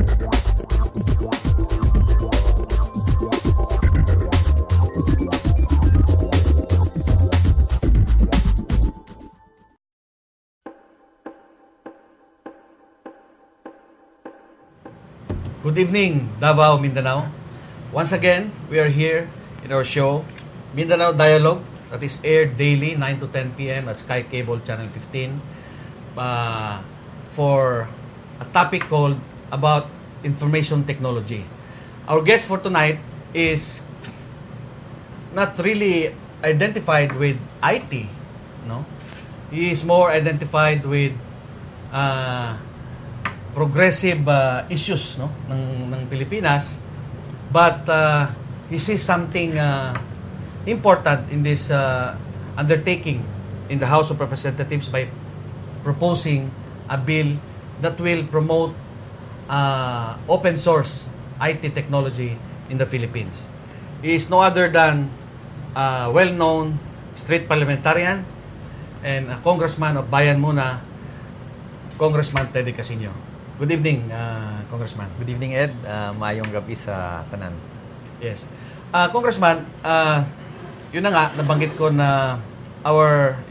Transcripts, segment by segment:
Good evening, Davao, Mindanao. Once again, we are here in our show, Mindanao Dialogue, that is aired daily, 9 to 10 p.m. at Sky Cable Channel 15, for a topic called about information technology. Our guest for tonight is not really identified with IT, no? He is more identified with progressive issues, no, ng Pilipinas, but he sees something important in this undertaking in the House of Representatives by proposing a bill that will promote open source IT technology in the Philippines. He is no other than well-known street parliamentarian and a congressman of Bayan Muna, Congressman Teddy Casino. Good evening, Congressman. Good evening, Ed. Maayong gabi sa tanan. Yes. Congressman, yun na nga, nabanggit ko na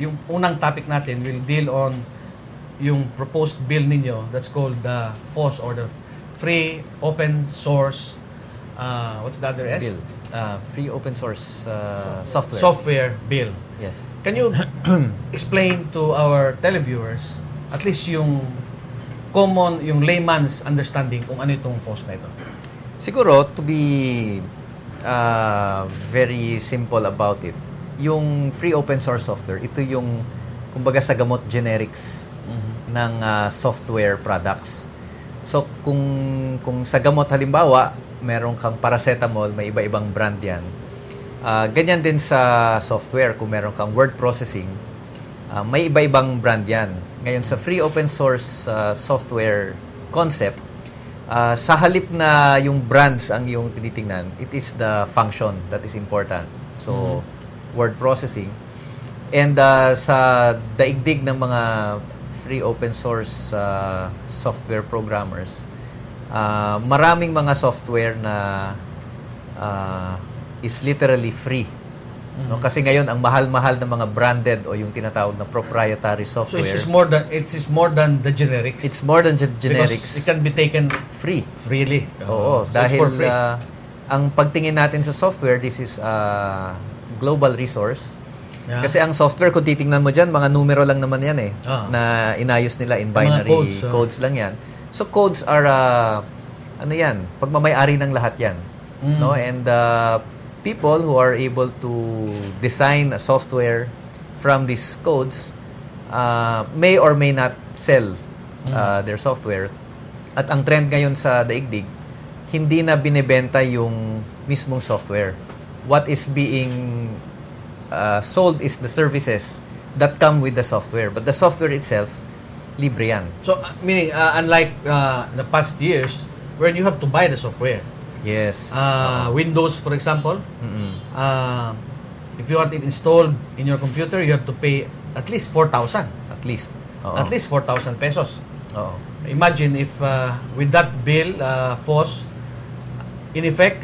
yung unang topic natin will deal on yung proposed bill ninyo that's called the FOSS or the Free Open Source, what's the other S? Bill. Free Open Source Software. Software Bill. Yes. Can you explain to our televiewers at least yung common, yung layman's understanding kung ano itong FOSS na ito? Siguro, to be very simple about it, yung free open source software, ito yung, kumbaga sa gamot, generics ng software products. So, kung sa gamot, halimbawa, meron kang paracetamol, may iba-ibang brand yan. Ganyan din sa software, kung meron kang word processing, may iba-ibang brand yan. Ngayon, sa free open source software concept, sa halip na yung brands ang yung tinitingnan, it is the function that is important. So, word processing. And sa daigdig ng mga free open source software programmers, maraming mga software na is literally free. No, kasi ngayon ang mahal-mahal ng mga branded o yung tinatawag na proprietary software. So it is more than the generics. It's more than generics. Because it can be taken freely. Oo, so dahil for free. Ang pagtingin natin sa software, this is a global resource. Yeah. Kasi ang software, kung titingnan mo diyan, mga numero lang naman yan na inayos nila in binary codes lang yan. So codes are ano yan, pagmamay-ari ng lahat yan. No, and people who are able to design a software from these codes may or may not sell their software. At ang trend ngayon sa daigdig, hindi na binebenta yung mismong software. What is being sold is the services that come with the software. But the software itself, libre yan. So, meaning, unlike the past years, where you have to buy the software. Yes. Windows, for example, if you want it installed in your computer, you have to pay at least 4,000. At least. At least 4,000 pesos. Imagine if with that bill, FOSS, in effect,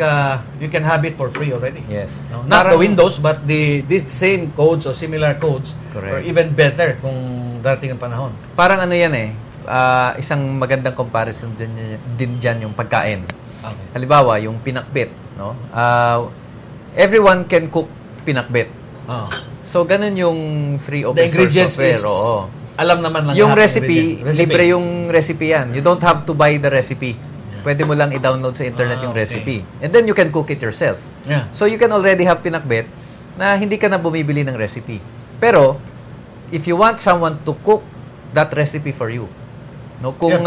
you can have it for free already. Yes. No? Not the Windows, but these same codes or similar codes, or even better kung darating ang panahon. Parang ano yan isang magandang comparison din dyan yung pagkain. Okay. Halimbawa, yung pinakbet, no? Everyone can cook pinakbet. So, ganun yung free open source software. Alam naman lang yung recipe, libre yung recipe yan. You don't have to buy the recipe. Pwede mo lang i-download sa internet yung recipe. And then you can cook it yourself. Yeah. So, you can already have pinakbet na hindi ka na bumibili ng recipe. Pero, if you want someone to cook that recipe for you, no, kung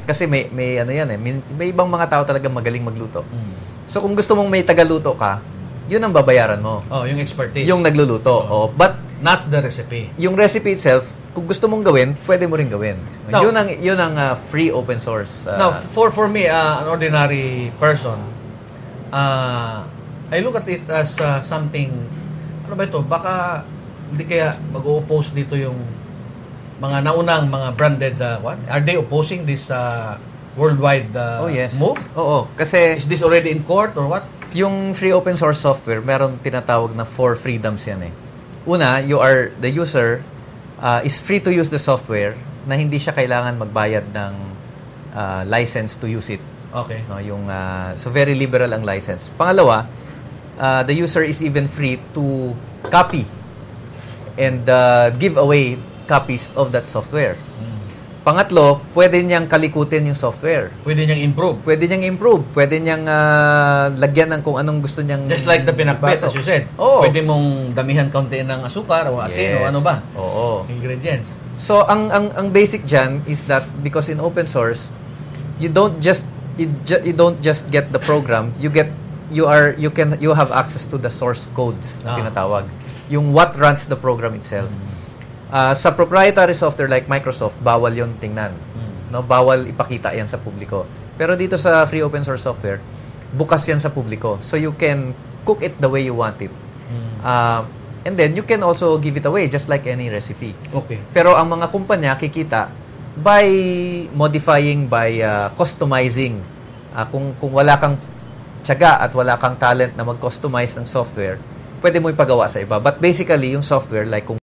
kasi may ano yan may ibang mga tao talaga magaling magluto. So kung gusto mong may tagaluto ka, yun ang babayaran mo. Yung expertise. Yung nagluluto. But not the recipe. Yung recipe itself, kung gusto mong gawin, pwede mo rin gawin. Now, yun ang free open source. Now, for me, an ordinary person, I look at it as something, ano ba ito? Baka hindi kaya mag-o-oppose dito yung mga naunang mga branded, are they opposing this worldwide Oh yes. move? Oo, kasi Is this already in court or what? yung free open source software, meron tinatawag na 4 freedoms yan eh. Una, the user is free to use the software na hindi siya kailangan magbayad ng license to use it. Okay. No, so very liberal ang license. Pangalawa, the user is even free to copy and give away copies of that software. Pangatlo, pwede niyang kalikutin yung software. Pwede niyang improve. Pwede niyang lagyan ng kung anong gusto niyang Just like the pinakbet, as you said. Oo. Pwede mong damihan kaunti ng asukar o asin o ano ba? Oo. Ingredients. So ang basic dyan is that because in open source, you don't just get the program, you have access to the source codes na tinatawag. Yung what runs the program itself. Sa proprietary software like Microsoft, bawal yon tingnan. No, bawal ipakita yan sa publiko. Pero dito sa free open source software, bukas yan sa publiko. So you can cook it the way you want it. And then you can also give it away just like any recipe. Okay. Pero ang mga kumpanya kikita by modifying, by customizing. Kung wala kang tiyaga at wala kang talent na mag-customize ng software, pwede mo ipagawa sa iba. But basically, yung software, like kung